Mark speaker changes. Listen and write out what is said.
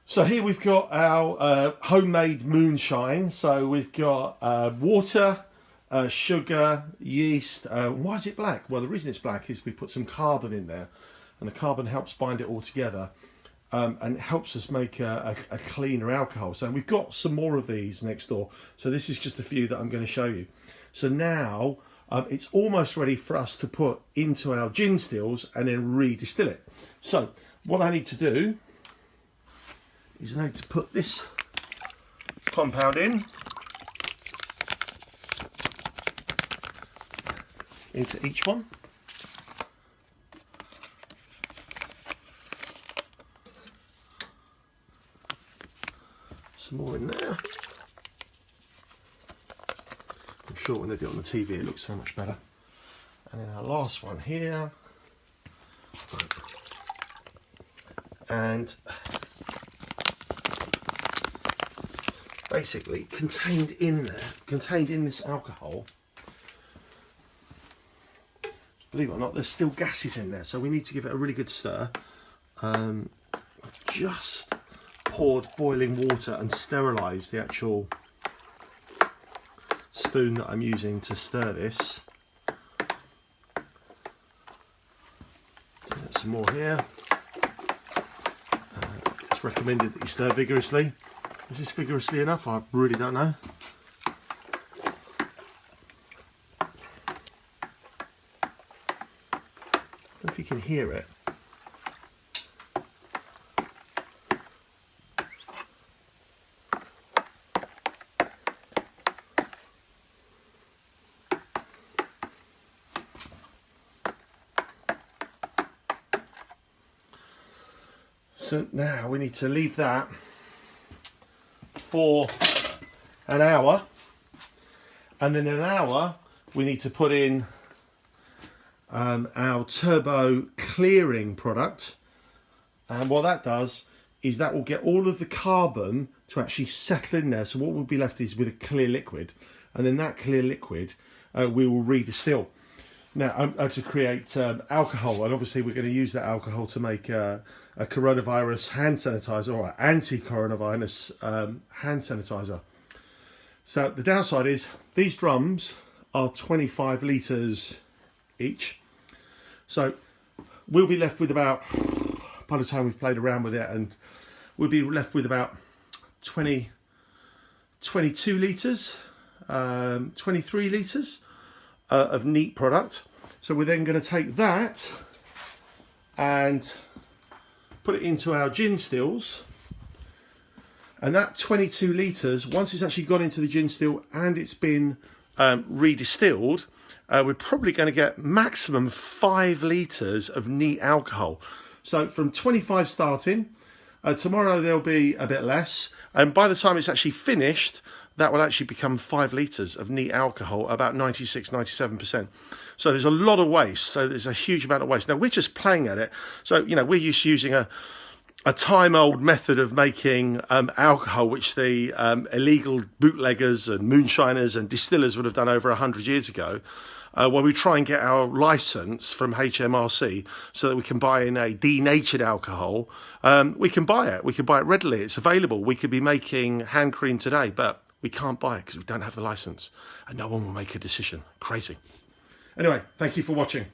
Speaker 1: So here we've got our homemade moonshine. So we've got water, sugar, yeast. Why is it black? Well, the reason it's black is we put some carbon in there, and the carbon helps bind it all together, and it helps us make a cleaner alcohol. So we've got some more of these next door. So this is just a few that I'm going to show you. So now it's almost ready for us to put into our gin stills and then re-distill it. So what I need to do is I need to put this compound into each one. Some more in there. I'm sure when they do it on the TV it looks so much better. And then our last one here. And basically contained in this alcohol, believe it or not, there's still gases in there, so we need to give it a really good stir. I've just poured boiling water and sterilised the actual spoon that I'm using to stir this. Get some more here. It's recommended that you stir vigorously. Is this vigorously enough? I really don't know. I don't know if you can hear it. So now we need to leave that for an hour, and then in an hour we need to put in our turbo clearing product, and what that does is that will get all of the carbon to actually settle in there. So what will be left is with a clear liquid, and then that clear liquid we will redistill now to create alcohol, and obviously we're going to use that alcohol to make a coronavirus hand sanitizer, or anti-coronavirus hand sanitizer. So the downside is these drums are 25 litres each, so we'll be left with about, by the time we've played around with it, and we'll be left with about 22 litres, 23 litres of neat product. So we're then going to take that and put it into our gin stills, and that 22 litres, once it's actually gone into the gin still and it's been redistilled, we're probably going to get maximum 5 litres of neat alcohol. So from 25 starting, tomorrow there'll be a bit less, and by the time it's actually finished, that will actually become 5 litres of neat alcohol, about 96–97%. So there's a lot of waste. So there's a huge amount of waste. Now we're just playing at it. So, you know, we're used to using a time-old method of making alcohol, which the illegal bootleggers and moonshiners and distillers would have done over 100 years ago. When we try and get our licence from HMRC so that we can buy in a denatured alcohol, we can buy it. We can buy it readily. It's available. We could be making hand cream today, but we can't buy it because we don't have the licence, and no one will make a decision. Crazy. Anyway, thank you for watching.